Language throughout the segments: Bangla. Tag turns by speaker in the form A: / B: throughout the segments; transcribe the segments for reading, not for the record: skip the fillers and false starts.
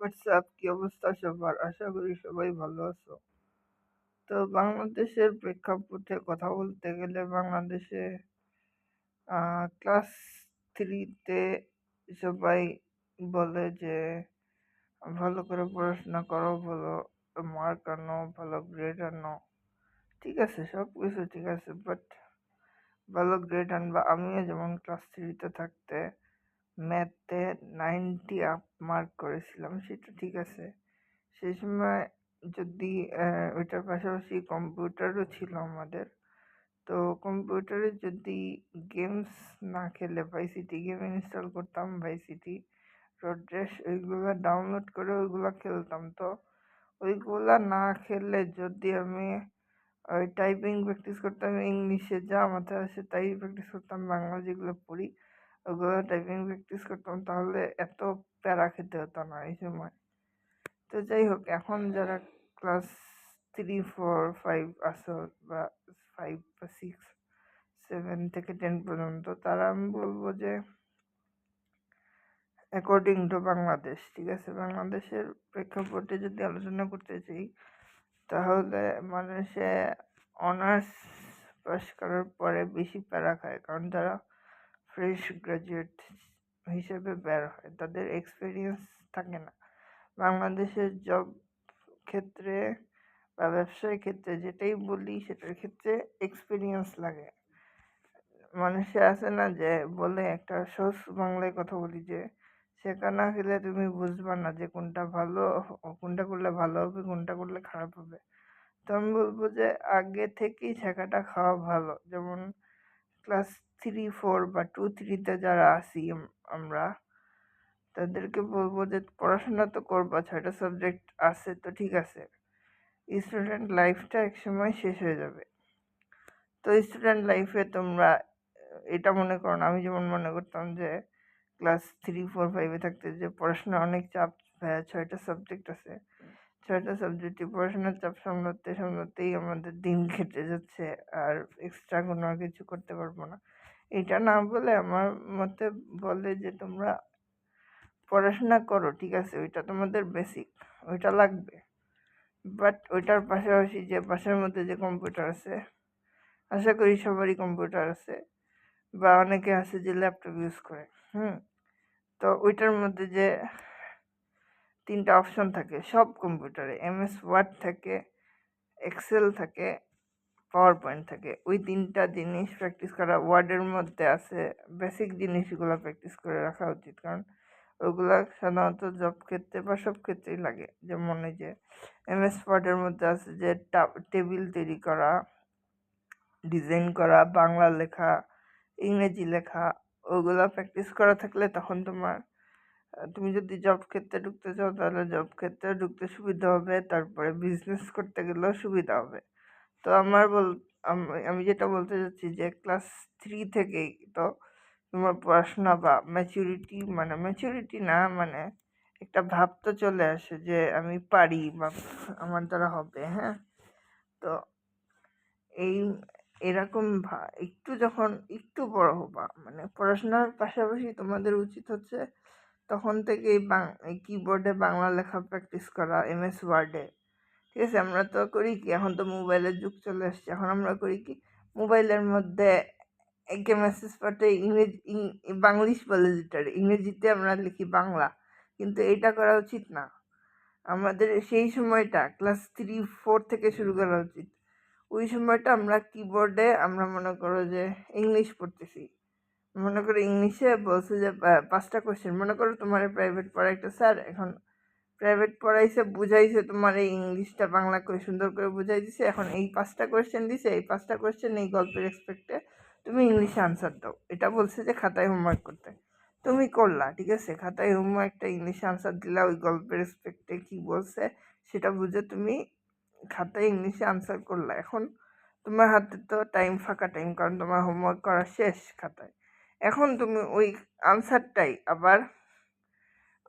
A: হোয়াটসঅ্যাপ, কি অবস্থা সবার? আশা করি সবাই ভালো আছো। তো বাংলাদেশের প্রেক্ষাপটে কথা বলতে গেলে বাংলাদেশে ক্লাস 3-তে সবাই বলে যে ভালো করে পড়াশোনা করো, ভালো মার্ক আনো, ভালো গ্রেড আনো। ঠিক আছে, সব কিছু ঠিক আছে, বাট ভালো গ্রেড আনবা। আমিও যেমন ক্লাস 3-তে থাকতে ম্যাথে 90 আপ মার্ক করেছিলাম, সেটা ঠিক আছে। সেই সময় যদি ওইটার পাশাপাশি কম্পিউটারও ছিল আমাদের। তো কম্পিউটারে যদি গেমস না খেলে ভাইসিটি গেম ইনস্টল করতাম, ভাইসিটি, রোড রেস, ওইগুলো ডাউনলোড করে ওইগুলো খেলতাম। তো ওইগুলা না খেললে যদি আমি ওই টাইপিং প্র্যাকটিস করতাম, ইংলিশে যা মাথায় আসে তাই প্র্যাকটিস করতাম, বাংলা যেগুলো পড়ি ওগুলো টাইপিং প্র্যাকটিস করতাম, তাহলে এত প্যারা খেতে হতো না এই সময়। তো যাই হোক, এখন যারা ক্লাস 3, 4, 5 আসো, বা 5 বা 6, 7 থেকে 10 পর্যন্ত, তারা আমি বলবো যে অ্যাকর্ডিং টু বাংলাদেশ, ঠিক আছে, বাংলাদেশের প্রেক্ষাপটে যদি আলোচনা করতে চাই, তাহলে মানুষে অনার্স পাস করার পরে বেশি প্যারা খায়, কারণ তারা ফ্রেশ গ্রাজুয়েট হিসেবে বের হয়, তাদের এক্সপিরিয়েন্স থাকে না। বাংলাদেশের জব ক্ষেত্রে বা ব্যবসায়িক ক্ষেত্রে যেটাই বলি, সেটার ক্ষেত্রে এক্সপিরিয়েন্স লাগে। মানুষে আছে না যে বলে, একটা সহজ বাংলায় কথা বলি যে শেখা না খেলে তুমি বুঝবা না যে কোনটা ভালো, কোনটা করলে ভালো হবে, কোনটা করলে খারাপ হবে। তো আমি বলবো যে আগে থেকেই শেখাটা খাওয়া ভালো। যেমন ক্লাস 3, 4 বা 2, 3-তে যারা আছি আমরা, তাদেরকে বলবো যে পড়াশোনা তো করবা, 6টা সাবজেক্ট আছে তো ঠিক আছে, স্টুডেন্ট লাইফটা একসময় শেষ হয়ে যাবে। তো স্টুডেন্ট লাইফে তোমরা এটা মনে করো না, আমি যেমন মনে করতাম যে ক্লাস 3, 4, 5-এ থাকতে যে পড়াশোনা অনেক চাপ, 6টা সাবজেক্ট আছে, 6টা সাবজেক্টে পড়াশোনার চাপ সামলাতে সামলাতেই আমাদের দিন কেটে যাচ্ছে, আর এক্সট্রা কোনো কিছু করতে পারবো না। এটা না বলে আমার মতে বলে যে তোমরা পড়াশোনা করো, ঠিক আছে, ওইটা তোমাদের বেসিক, ওইটা লাগবে, বাট ওইটার পাশাপাশি যে বাসার মধ্যে যে কম্পিউটার আছে, আশা করি সবারই কম্পিউটার আছে, বা অনেকে আছে যে ল্যাপটপ ইউজ করে। তো ওইটার মধ্যে যে 3টা অপশন থাকে সব কম্পিউটারে, এমএস ওয়ার্ড থাকে, এক্সেল থাকে, পাওয়ার পয়েন্ট থাকে। ওই 3টা জিনিস প্র্যাকটিস করা, ওয়ার্ডের মধ্যে আছে বেসিক জিনিসগুলো প্র্যাকটিস করে রাখা উচিত, কারণ ওগুলা সাধারণত জব ক্ষেত্রে বা সব ক্ষেত্রেই লাগে। যেমন এই যে এমএস ওয়ার্ডের মধ্যে আছে যে টেবিল তৈরি করা, ডিজাইন করা, বাংলা লেখা, ইংরেজি লেখা, ওগুলা প্র্যাকটিস করা থাকলে তখন তোমার তুমি যদি জব ক্ষেত্রে ঢুকতে চাও, তাহলে জব ক্ষেত্রে ঢুকতে সুবিধা হবে, তারপরে বিজনেস করতে গেলেও সুবিধা হবে। তো আমি যেটা বলতে চাচ্ছি যে ক্লাস 3 থেকেই তো তোমার পড়াশোনা বা ম্যাচুরিটি, মানে ম্যাচুরিটি না, মানে একটা ভাব তো চলে আসে যে আমি পারি বা আমার দ্বারা হবে। হ্যাঁ, তো এই এরকম একটু যখন একটু বড় হবা, মানে পড়াশোনার পাশাপাশি তোমাদের উচিত হচ্ছে তখন থেকেই কিবোর্ডে বাংলা লেখা প্র্যাকটিস করা, এমএস ওয়ার্ডে। ঠিক আছে, আমরা তো করি কি, এখন তো মোবাইলের যুগ চলে আসছে, এখন আমরা করি কি, মোবাইলের মধ্যে একে মেসেজ পাঠাই, বাংলিশ বলে, যেটা ইংরেজিতে আমরা লিখি বাংলা, কিন্তু এটা করা উচিত না। আমাদের সেই সময়টা ক্লাস 3, 4 থেকে শুরু করা উচিত। ওই সময়টা আমরা কিবোর্ডে, আমরা মনে করো যে ইংলিশ পড়তেছি, মনে করো ইংলিশে বলছে যে 5টা কোশ্চেন, মনে করো তোমার প্রাইভেট পড়া একটা স্যার এখন প্রাইভেট পড়াইছে, বুঝাইছে তোমার এই ইংলিশটা বাংলা করে সুন্দর করে বুঝাই দিছে, এখন এই 5টা কোশ্চেন দিছে, এই 5টা কোশ্চেন এই গল্পের রেসপেক্টে তুমি ইংলিশে আনসার দাও। এটা বলছে যে খাতায় হোমওয়ার্ক করতে, তুমি করলা, ঠিক আছে, খাতায় হোমওয়ার্কটা ইংলিশে আনসার দিলা, ওই গল্পের রেসপেক্টে কি বলছে সেটা বুঝে তুমি খাতায় ইংলিশে আনসার করলা। এখন তোমার হাতে তো টাইম, ফাঁকা টাইম, কারণ তোমার হোমওয়ার্ক করা শেষ খাতায়। এখন তুমি ওই আনসারটাই আবার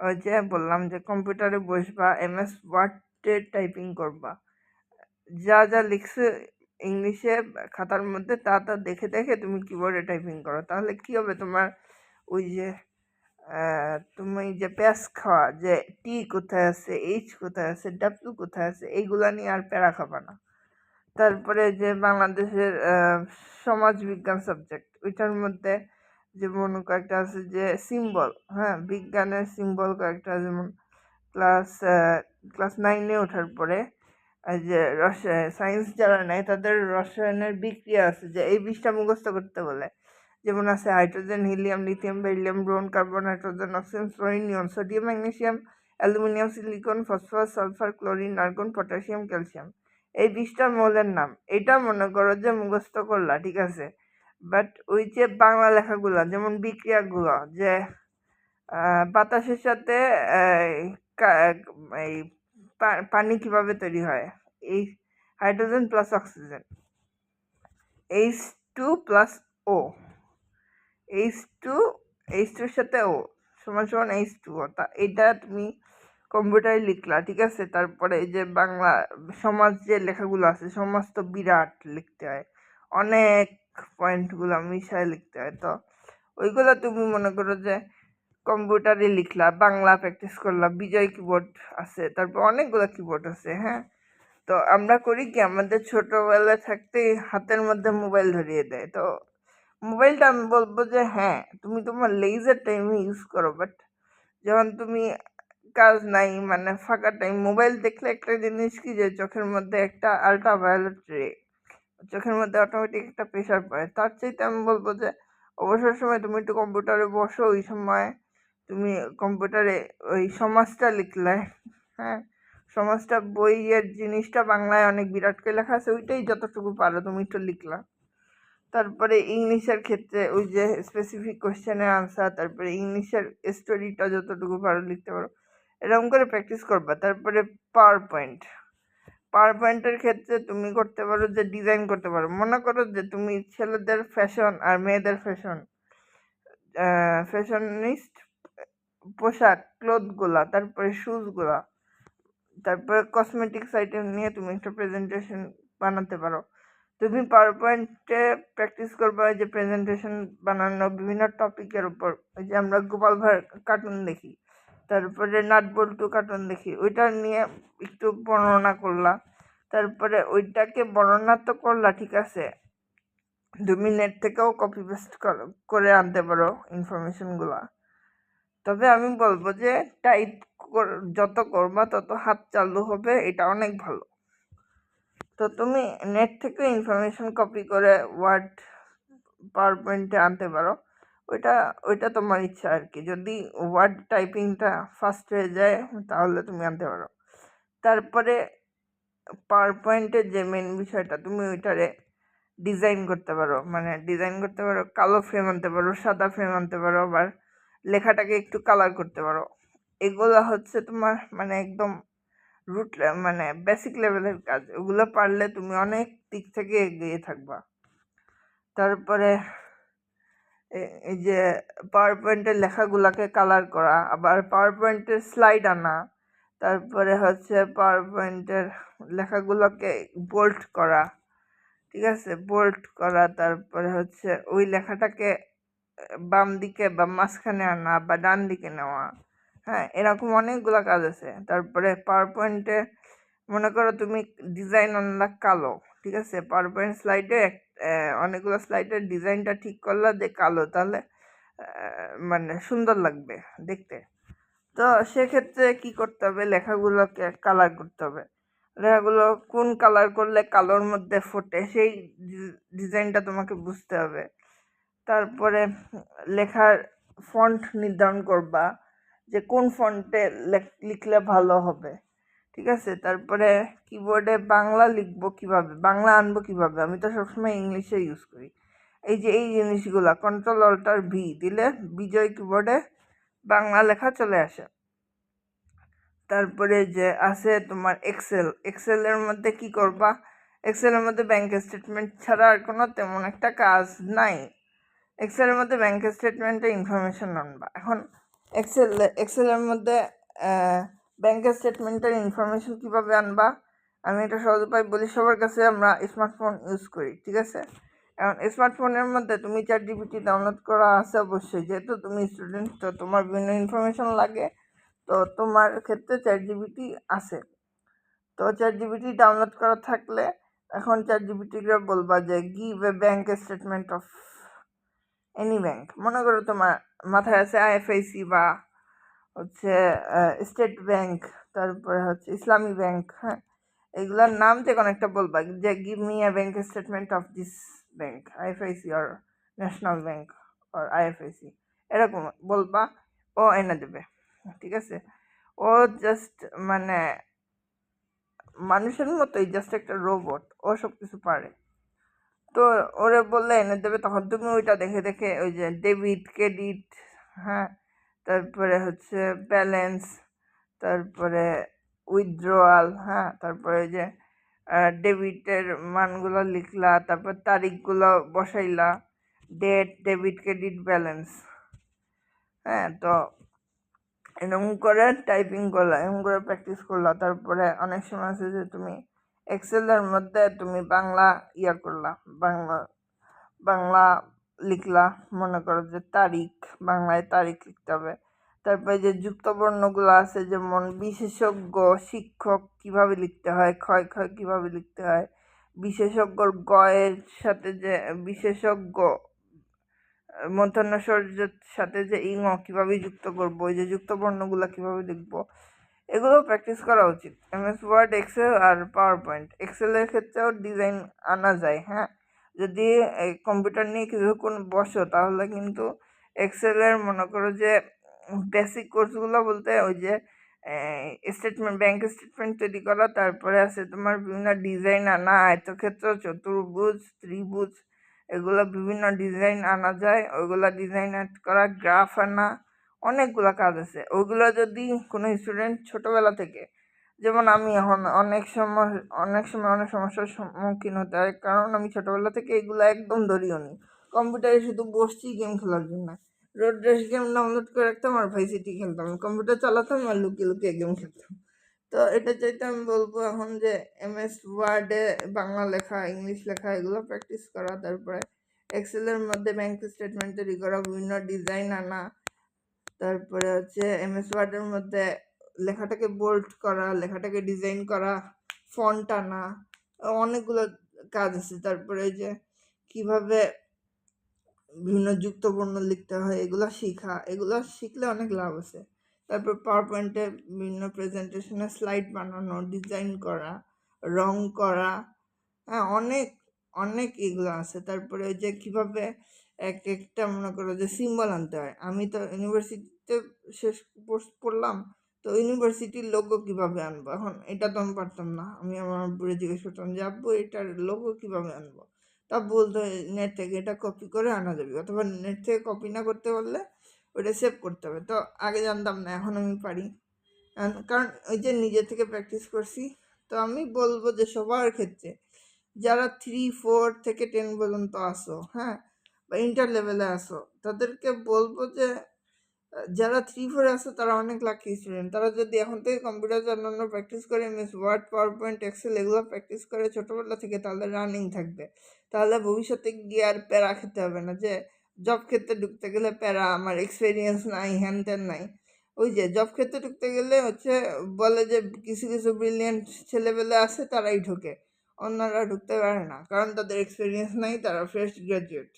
A: ওই যে বললাম যে কম্পিউটারে বসবা, এমএস ওয়ার্ডে টাইপিং করবা, যা যা লিখছে ইংলিশে খাতার মধ্যে তা তা দেখে দেখে তুমি কিবোর্ডে টাইপিং করো, তাহলে কি হবে, তোমার ওই যে তুমি যে প্যাস খাওয়া, যে টি কোথায় আছে, এইচ কোথায় আছে, ডাব্লিউ কোথায় আছে, এইগুলা নিয়ে আর প্যারা খাবা না। তারপরে যে বাংলাদেশের সমাজ বিজ্ঞান সাবজেক্ট, ওইটার মধ্যে যে মনে কয়েকটা আছে যে সিম্বল, হ্যাঁ, বিজ্ঞানের সিম্বল কয়েকটা, যেমন ক্লাস ক্লাস 9-এ ওঠার পরে যে সায়েন্স যারা নেয় তাদের রসায়নের বিক্রিয়া আছে, যে এই 20টা মুখস্থ করতে বলে। যেমন আছে hydrogen, helium, lithium, beryllium, boron, carbon, nitrogen, oxygen, fluorine, neon, sodium, magnesium, aluminium, silicon, phosphorus, sulphur, chlorine, argon, potassium, calcium. এই 20টা মৌলের নাম। এটা মনে করো যে মুখস্থ করলা, ঠিক আছে, বাট ওই যে বাংলা লেখাগুলা, যেমন বিক্রিয়াগুলো, যে বাতাসের সাথে এই পানি কিভাবে তৈরি হয়, এই hydrogen plus oxygen, H2+O, H2 সাথে O সমান সমান H2O। এটা তুমি কম্পিউটারে লিখলা, ঠিক আছে। তারপরে এই যে বাংলা সমাজ যে লেখাগুলো আছে, সমাজ তো বিরাট লিখতে হয়, অনেক পয়েন্টগুলো মিশায় লিখতে হয়। তো ওইগুলো তুমি মনে করো যে কম্পিউটারে লিখলা, বাংলা প্র্যাকটিস করলা, বিজয় কিবোর্ড আছে, তারপর অনেকগুলো কিবোর্ড আছে, হ্যাঁ। তো আমরা করি কি, আমাদের ছোটবেলা থাকতেই হাতের মধ্যে মোবাইল ধরিয়ে দেয়। তো মোবাইলটা আমি বলবো যে হ্যাঁ, তুমি তোমার লেজার টাইমে ইউজ করো, বাট যখন তুমি কাজ নাই, মানে ফাঁকা টাইম, মোবাইল দেখলে একটা জিনিস কি, যে চোখের মধ্যে একটা আল্ট্রাভায়োলেট রে, চোখের মধ্যে অটোমেটিক একটা প্রেশার পড়ে। তার চাইতে আমি বলবো যে অবসর সময় তুমি একটু কম্পিউটারে বসো, ওই সময় তুমি কম্পিউটারে ওই সমাজটা লিখলে, হ্যাঁ, সমাজটা বইয়ের জিনিসটা বাংলায় অনেক বিরাট করে লেখা আছে, ওইটাই যতটুকু পারো তুমি একটু লিখলা। তারপরে ইংলিশের ক্ষেত্রে ওই যে স্পেসিফিক কোশ্চেনের আনসার, তারপরে ইংলিশের স্টোরিটা যতটুকু পারো লিখতে পারো, এরকম করে প্র্যাকটিস করবা। তারপরে পাওয়ার পয়েন্টের ক্ষেত্রে তুমি করতে পারো যে ডিজাইন করতে পারো। মনে করো যে তুমি ছেলেদের ফ্যাশন আর মেয়েদের ফ্যাশনিস্ট পোশাক, ক্লোথগুলা, তারপরে শুজগুলা, তারপরে কসমেটিক্স আইটেম নিয়ে তুমি একটা প্রেজেন্টেশন বানাতে পারো। তুমি পাওয়ার পয়েন্টে প্র্যাকটিস করবা যে প্রেজেন্টেশন বানানো বিভিন্ন টপিকের উপর। ওই যে আমরা গোপাল ভাঁড় কার্টুন দেখি, তারপরে নাট বল্টু কার্টুন দেখি, ওইটা নিয়ে একটু বর্ণনা করলা। তারপরে ওইটাকে বর্ণনা তো করলা, ঠিক আছে, তুমি নেট থেকেও কপি পেস্ট করে আনতে পারো ইনফরমেশনগুলা। তবে আমি বলবো যে টাইপ যত করবা তত হাত চালু হবে, এটা অনেক ভালো। তো তুমি নেট থেকে ইনফরমেশন কপি করে ওয়ার্ড পাওয়ার পয়েন্টে আনতে পারো, ওইটা তোমার ইচ্ছা আর কি। যদি ওয়ার্ড টাইপিংটা ফাস্ট হয়ে যায় তাহলে তুমি আনতে পারো। তারপরে পাওয়ার পয়েন্টের যে মেন বিষয়টা, তুমি ওইটারে ডিজাইন করতে পারো, মানে ডিজাইন করতে পারো, কালো ফ্রেম আনতে পারো, সাদা ফ্রেম আনতে পারো, আবার লেখাটাকে একটু কালার করতে পারো। এগুলো হচ্ছে তোমার মানে একদম রুট, মানে বেসিক লেভেলের কাজ। ওগুলো পারলে তুমি অনেক দিক থেকে এগিয়ে থাকবা। তারপরে এই যে পাওয়ার পয়েন্টের লেখাগুলাকে কালার করা, আবার পাওয়ার পয়েন্টের স্লাইড আনা, তারপরে হচ্ছে পাওয়ার পয়েন্টের লেখাগুলোকে বোল্ড করা, ঠিক আছে, বোল্ড করা, তারপরে হচ্ছে ওই লেখাটাকে বাম দিকে বা মাঝখানে আনা বা ডান দিকে নেওয়া, হ্যাঁ, এরকম অনেকগুলো কাজ আছে। তারপরে পাওয়ার পয়েন্টে মনে করো তুমি ডিজাইন আনলা কালো, ঠিক আছে, পাওয়ার পয়েন্ট স্লাইডে অনেকগুলো স্লাইডের ডিজাইনটা ঠিক করলা যে কালো, তাহলে মানে সুন্দর লাগবে দেখতে। তো সেক্ষেত্রে কি করতে হবে, লেখাগুলোকে কালার করতে হবে। লেখাগুলো কোন কালার করলে কালোর মধ্যে ফোটে, সেই ডিজাইনটা তোমাকে বুঝতে হবে। তারপরে লেখার ফন্ট নির্ধারণ করবা, যে কোন ফন্টে লিখলে ভালো হবে, ঠিক আছে। তারপরে কিবোর্ডে বাংলা লিখবো কিভাবে, বাংলা আনবো কিভাবে, আমি তো সবসময় ইংলিশে ইউজ করি। এই যে এই জিনিসগুলা Ctrl+Alt+V দিলে বিজয় কিবোর্ডে বাংলা লেখা চলে আসে। তারপরে যে আছে তোমার এক্সেলের মধ্যে কি করবা, এক্সেলের মধ্যে ব্যাংক স্টেটমেন্ট ছাড়া আর কোনো তেমন একটা কাজ নাই। এক্সেলের মধ্যে ব্যাংক স্টেটমেন্টের ইনফরমেশন আনবা। এখন এক্সেলের মধ্যে ব্যাংক স্টেটমেন্টের ইনফরমেশন কিভাবে আনবা, আমি এটা সহজ উপায় বলি। সবার কাছে আমরা স্মার্টফোন ইউজ করি, ঠিক আছে। এখন স্মার্টফোনের মধ্যে তুমি চ্যাট জিপিটি ডাউনলোড করা আছে অবশ্যই, যেহেতু তুমি স্টুডেন্ট, তো তোমার বিভিন্ন ইনফরমেশন লাগে, তো তোমার ক্ষেত্রে চ্যাট জিপিটি আছে। তো চ্যাট জিপিটি ডাউনলোড করা থাকলে এখন চ্যাট জিপিটিকে বলবা যে give a bank statement of any bank. মনে করো তোমার মাথায় আছে আইএফআইসি বা হচ্ছে স্টেট ব্যাংক, তারপরে হচ্ছে ইসলামী ব্যাংক, হ্যাঁ, এগুলার নাম যে কোনো একটা বলবা যে give me a bank statement of this bank, IFIC or national bank or IFIC, এরকম বলবা, ও এনে দেবে। ঠিক আছে, ও জাস্ট মানে মানুষের মতোই, জাস্ট একটা রোবট, ও সব কিছু পারে। তো ওরে বললে এনে দেবে, তখন তুমি ওইটা দেখে দেখে ওই যে ডেবিট ক্রেডিট, হ্যাঁ, তারপরে হচ্ছে ব্যালেন্স, তারপরে উইথড্রয়াল, হ্যাঁ, তারপরে যে ডেবিটের মানগুলো লিখলা, তারপর তারিখগুলো বসাইলা, ডেট, ডেবিট, ক্রেডিট, ব্যালেন্স, হ্যাঁ। তো এরকম করে টাইপিং করলা, এরকম করে প্র্যাকটিস করলা। তারপরে অনেক সময় আছে যে তুমি এক্সেলের মধ্যে তুমি বাংলা করলা, বাংলা বাংলা লিখলা, মনে করো যে তারিখ, বাংলায় তারিখ লিখতে হবে। তারপরে যে যুক্ত বর্ণগুলো আছে, যেমন বিশেষজ্ঞ, শিক্ষক কিভাবে লিখতে হয়, ক্ষয় ক্ষয় কিভাবে লিখতে হয়, বিশেষজ্ঞর গয়ের সাথে যে বিশেষজ্ঞ মধ্যাহ্ন স্বর্যের সাথে যে ইং কিভাবে যুক্ত করবো, ওই যে যুক্ত বর্ণগুলো কিভাবে লিখবো, এগুলো প্র্যাকটিস করা উচিত। এমএস ওয়ার্ড, এক্সেল আর পাওয়ার পয়েন্ট, এক্সেলের ক্ষেত্রেও ডিজাইন আনা যায়, হ্যাঁ, যদি কম্পিউটার নিয়ে কিছুক্ষণ বসো তাহলে কিন্তু এক্সেলের মনে করো যে বেসিক কোর্সগুলো বলতে ওই যে স্টেটমেন্ট, ব্যাংক স্টেটমেন্ট তৈরি করা, তারপরে আছে তোমার বিভিন্ন ডিজাইন আনা, আয়তক্ষেত্র, চতুর্ভুজ, ত্রিভুজ, এগুলো বিভিন্ন ডিজাইন আনা যায়, ওইগুলো ডিজাইন করা, গ্রাফ আনা, অনেকগুলো কাজ আছে। ওইগুলো যদি কোনো স্টুডেন্ট ছোটোবেলা থেকে, যেমন আমি এখন অনেক সমস্যার সম্মুখীন হতে হয়, কারণ আমি ছোটোবেলা থেকে এগুলো একদম ধরিও নি। কম্পিউটারে শুধু বসছি গেম খেলার জন্য, রোড রেস গেম ডাউনলোড করে রাখতাম আর ভাই সিটি খেলতাম, কম্পিউটার চালাতাম আর লুকিয়ে লুকিয়ে গেম খেলতাম। তো এটা চাইতে আমি বলবো এখন যে এমএস ওয়ার্ডে বাংলা লেখা, ইংলিশ লেখা, এগুলো প্র্যাকটিস করা, তারপরে এক্সেলের মধ্যে ব্যাংক স্টেটমেন্ট তৈরি করা, বিভিন্ন ডিজাইন আনা, তারপরে হচ্ছে এমএস ওয়ার্ডের মধ্যে লেখাটাকে বোল্ড করা, লেখাটাকে ডিজাইন করা, ফন্ট আনা, অনেকগুলো কাজ আছে। তারপরে এই যে কিভাবে বিভিন্ন যুক্ত বর্ণ লিখতে হয়, এগুলো শিখলে অনেক লাভ আছে। তারপর পাওয়ার পয়েন্টে বিভিন্ন প্রেজেন্টেশনে স্লাইড বানানো, ডিজাইন করা, রং করা, হ্যাঁ, অনেক অনেক এগুলো আছে। তারপরে ওই যে কীভাবে এক একটা মনে করো যে সিম্বল আনতে হয়, আমি তো ইউনিভার্সিটিতে শেষ কোর্স পড়লাম, তো ইউনিভার্সিটির লোগো কীভাবে আনবো, এখন এটা তো আমি পারতাম না। আমি আমার আব্বুরে জিজ্ঞেস করতাম যে আব্বু এটার লোগো কীভাবে আনবো, তা বলতো নেট থেকে এটা কপি করে আনা যাবে, অথবা নেট থেকে কপি না করতে পারলে ওটা সেভ করতে হবে। তো আগে জানতাম না, এখন আমি পারি, কারণ ওই যে নিজে থেকে প্র্যাকটিস করছি। তো আমি বলবো যে সবার ক্ষেত্রে যারা 3, 4 থেকে 10 পর্যন্ত আসো, হ্যাঁ, বা ইন্টার লেভেলে আসো, তাদেরকে বলবো যে যারা 3, 4 আসো তারা অনেক লাকি স্টুডেন্ট। তারা যদি এখন থেকে কম্পিউটার চালানো প্র্যাকটিস করে, ওয়ার্ড, পাওয়ার পয়েন্ট, এক্সেল এগুলো প্র্যাকটিস করে ছোটোবেলা থেকে, তাহলে রানিং থাকবে। তাহলে ভবিষ্যতে গিয়ে আর প্যারা খেতে হবে না যে জব ক্ষেত্রে ঢুকতে গেলে প্যারা, আমার এক্সপিরিয়েন্স নাই, হ্যান ত্যান নাই। ওই যে জব ক্ষেত্রে ঢুকতে গেলে হচ্ছে বলে যে কিছু কিছু ব্রিলিয়েন্ট ছেলেবেলে আছে তারাই ঢোকে, অন্যরা ঢুকতে পারে না, কারণ তাদের এক্সপিরিয়েন্স নাই, তারা ফ্রেশ গ্র্যাজুয়েট।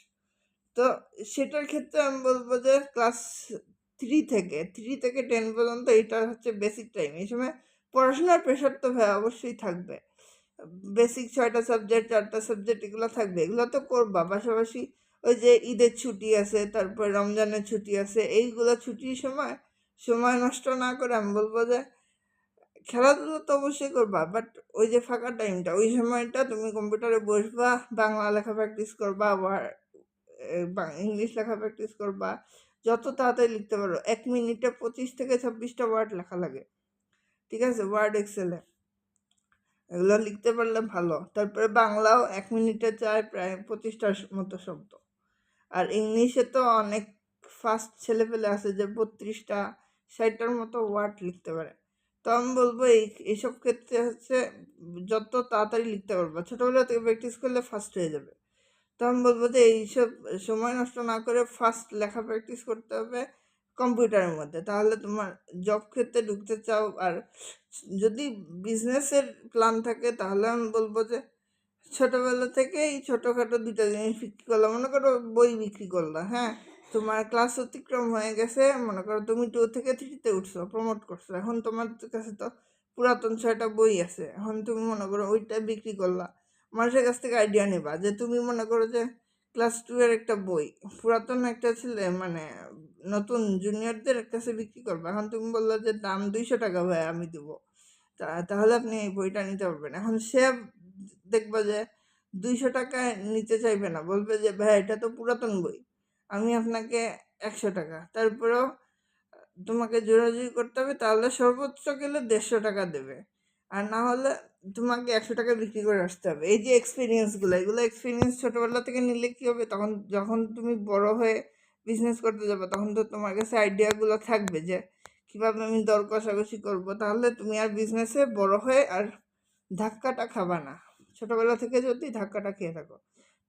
A: তো সেটার ক্ষেত্রে আমি বলবো যে ক্লাস 3 থেকে 10 পর্যন্ত এটা হচ্ছে বেসিক টাইম। এই সময় পড়াশোনার প্রেশার তো ভাই অবশ্যই থাকবে, বেসিক 6টা সাবজেক্ট, 4টা সাবজেক্ট এগুলো থাকবে, এগুলো তো করবা। পাশাপাশি ওই যে ঈদের ছুটি আছে, তারপর রমজানের ছুটি আছে, এইগুলো ছুটির সময় সময় নষ্ট না করে আমি বলবো যে খেলাধুলো তো অবশ্যই করবা, বাট ওই যে ফাঁকা টাইমটা, ওই সময়টা তুমি কম্পিউটারে বসবা, বাংলা লেখা প্র্যাকটিস করবা, ইংলিশ লেখা প্র্যাকটিস করবা। যত তাড়াতাড়ি লিখতে পারো, 1 মিনিটে 25 থেকে 26টা ওয়ার্ড লেখা লাগে, ঠিক আছে, ওয়ার্ড এক্সেলে, এগুলো লিখতে পারলে ভালো। তারপরে বাংলাও 1 মিনিটে চায় প্রায় 25টার মতো শব্দ। আর ইংলিশে তো অনেক ফাস্ট ছেলেপেলে আছে যে 32টা 60টার মতো ওয়ার্ড লিখতে পারে। তো আমি বলবো এইসব ক্ষেত্রে হচ্ছে যত তাড়াতাড়ি লিখতে পারবা, ছোটোবেলা থেকে প্র্যাকটিস করলে ফাস্ট হয়ে যাবে। তো আমি বলবো যে এইসব সময় নষ্ট না করে ফার্স্ট লেখা প্র্যাকটিস করতে হবে কম্পিউটারের মধ্যে। তাহলে তোমার জব ক্ষেত্রে ঢুকতে চাও আর যদি বিজনেসের প্ল্যান থাকে তাহলে আমি বলবো যে ছোটবেলা থেকেই ছোটোখাটো দুটা জিনিস বিক্রি করলাম, মনে করো বই বিক্রি করলা, হ্যাঁ, তোমার ক্লাস অতিক্রম হয়ে গেছে, মনে করো তুমি 2 থেকে 3-তে উঠছো, প্রমোট করছো, এখন তোমার কাছে তো পুরাতন 6টা বই আছে, এখন তুমি মনে করো ওইটা বিক্রি করলা, মানুষের কাছ থেকে আইডিয়া নেবা যে তুমি মনে করো যে ক্লাস 2 এর একটা বই পুরাতন একটা ছেলে মানে নতুন জুনিয়রদের কাছে বিক্রি করবা, এখন তুমি বললো যে দাম 200 টাকা ভাই আমি দেবো, তাহলে আপনি এই বইটা নিতে পারবেন। এখন সে দেখবা যে 200 টাকায় নিতে চাইবে না, বলবে যে ভাই এটা তো পুরাতন বই, আমি আপনাকে 100 টাকা, তারপরেও তোমাকে জোরাজুরি করতে হবে, তাহলে সর্বোচ্চ গেলে 150 টাকা দেবে, আর না হলে তোমাকে 100 টাকা বিক্রি করে আসতে হবে। এই যে এক্সপিরিয়েন্সগুলো, এগুলো এক্সপিরিয়েন্স ছোটোবেলা থেকে নিলে কী হবে, তখন যখন তুমি বড় হয়ে বিজনেস করতে যাবে তখন তো তোমার কাছে আইডিয়াগুলো থাকবে যে কীভাবে আমি দর কষাকষি করবো, তাহলে তুমি আর বিজনেসে বড় হয়ে আর ধাক্কাটা খাবা না, ছোটোবেলা থেকে যদি ধাক্কাটা খেয়ে থাকো।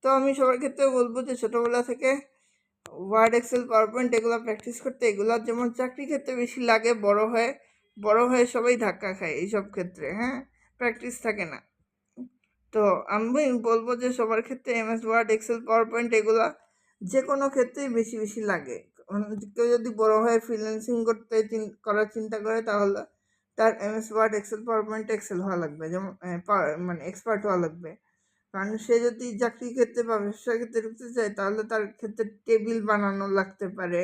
A: তো আমি সবার ক্ষেত্রে বলবো যে ছোটোবেলা থেকে ওয়ার্ড, এক্সেল, পাওয়ার পয়েন্ট এগুলো প্র্যাকটিস করতে, এগুলো যেমন চাকরি ক্ষেত্রে বেশি লাগে, বড় হয়ে সবাই ধাক্কা খায় এইসব ক্ষেত্রে, হ্যাঁ, প্র্যাকটিস থাকে না। তো আমি বলবো যে সবার ক্ষেত্রে MS Word, Excel, PowerPoint এগুলা যে কোনো ক্ষেত্রেই বেশি বেশি লাগে। কেউ যদি বড় হয়ে ফ্রিল্যান্সিং করার চিন্তা করে তাহলে তার MS Word, Excel, PowerPoint excel হওয়া লাগবে, যেমন মানে এক্সপার্ট হওয়া লাগবে। কারণ সে যদি চাকরি ক্ষেত্রে বা ব্যবসার ক্ষেত্রে ঢুকতে চায় তাহলে তার ক্ষেত্রে টেবিল বানানো লাগতে পারে,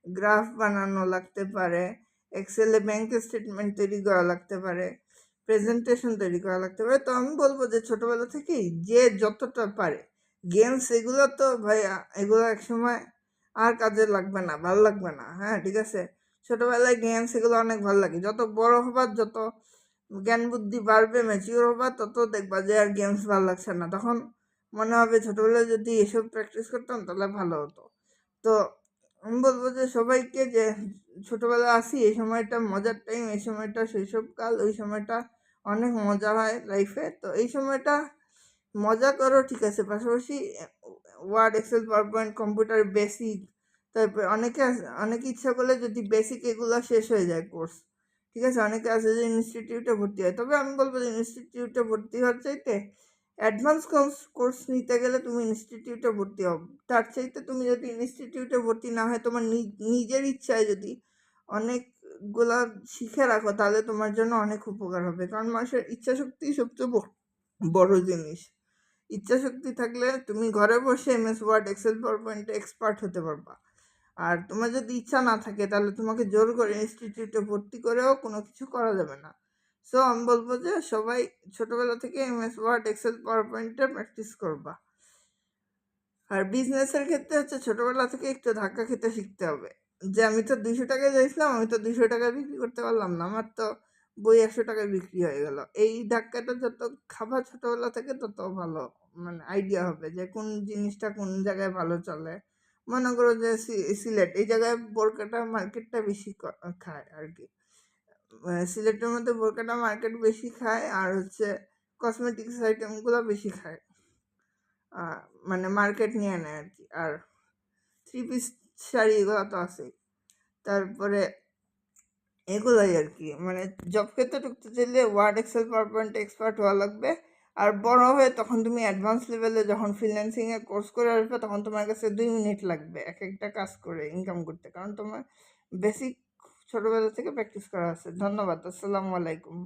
A: গ্রাফ বানানো লাগতে পারে, এক্সেলে ব্যাংক স্টেটমেন্ট তৈরি করা লাগতে পারে, প্রেজেন্টেশন তৈরি করা লাগতে পারে। তো আমি বলবো যে ছোটোবেলা থেকেই যে যতটা পারে, গেমস এগুলো তো ভাইয়া এগুলো একসময় আর কাজে লাগবে না, ভালো লাগবে না, হ্যাঁ ঠিক আছে, ছোটোবেলায় গেমস এগুলো অনেক ভালো লাগে, যত বড় হবার যত জ্ঞান বুদ্ধি বাড়বে, ম্যাচিওর হবা, তত দেখবা যে আর গেমস ভালো লাগছে না, তখন মনে হবে ছোটোবেলায় যদি এসব প্র্যাকটিস করতাম তাহলে ভালো হতো। তো আমি বলবো যে সবাইকে যে ছোটোবেলা আসি এই সময়টা মজার টাইম, এই সময়টা শৈশবকাল, ওই সময়টা অনেক মজা হয় লাইফে, তো এই সময়টা মজা করো ঠিক আছে, পাশাপাশি Word, Excel, PowerPoint, computer basic, তারপরে অনেকে ইচ্ছা করলে যদি বেসিক এগুলো শেষ হয়ে যায় কোর্স, ঠিক আছে, অনেকে আছে যে ইনস্টিটিউটে ভর্তি হয়, তবে আমি বলবো যে ইনস্টিটিউটে ভর্তি হওয়ার চাইতে অ্যাডভান্স কোর্স নিতে গেলে তুমি ইনস্টিটিউটে ভর্তি হও, তার চাইতে তুমি যদি ইনস্টিটিউটে ভর্তি না হয় তোমার নিজের ইচ্ছায় যদি অনেকগুলা শিখে রাখো তাহলে তোমার জন্য অনেক উপকার হবে, কারণ মানুষের ইচ্ছা শক্তি সবচেয়ে বড় জিনিস। ইচ্ছা শক্তি থাকলে তুমি ঘরে বসে এমএস ওয়ার্ড, এক্সেল, পাওয়ার পয়েন্টে এক্সপার্ট হতে পারবা। আর তোমার যদি ইচ্ছা না থাকে তাহলে তোমাকে জোর করে ইনস্টিটিউটে ভর্তি করেও কোনো কিছু করা যাবে না। সো আমি বলবো যে সবাই ছোটোবেলা থেকে এমএস ওয়ার্ড, এক্সেল, পাওয়ার পয়েন্টে প্র্যাকটিস করবা। আর বিজনেসের ক্ষেত্রে হচ্ছে ছোটোবেলা থেকে একটু ধাক্কা খেতে শিখতে হবে, যে আমি তো 200 টাকায় চাইছিলাম, আমি তো 200 টাকায় বিক্রি করতে পারলাম না, আমার তো বই 100 টাকায় বিক্রি হয়ে গেল, এই ধাক্কাটা যত খাবার ছোটোবেলা থেকে তত ভালো, মানে আইডিয়া হবে যে কোন জিনিসটা কোন জায়গায় ভালো চলে। মনে করো যে সিলেট এই জায়গায় বোরকাটা মার্কেটটা বেশি খায় আর কি, সিলেটের মধ্যে বোরকাটা মার্কেট বেশি খায়, আর হচ্ছে কসমেটিক্স আইটেমগুলো বেশি খায়, মানে মার্কেট নিয়ে নেয় আর কি, আর 3 পিস শাড়ি এগুলো তো আছেই, তারপরে এগুলোই আর কি, মানে জব ক্ষেত্রে ঢুকতে চাইলে Word, Excel, PowerPoint expert হওয়া লাগবে। আর বড় হয়ে তখন তুমি অ্যাডভান্স লেভেলে যখন ফ্রিল্যান্সিংয়ে কোর্স করে আসবে তখন তোমার কাছে 2 মিনিট লাগবে এক একটা কাজ করে ইনকাম করতে, কারণ তোমার বেসিক ছোটোবেলা থেকে প্র্যাকটিস করা আছে। ধন্যবাদ, আসসালামু আলাইকুম।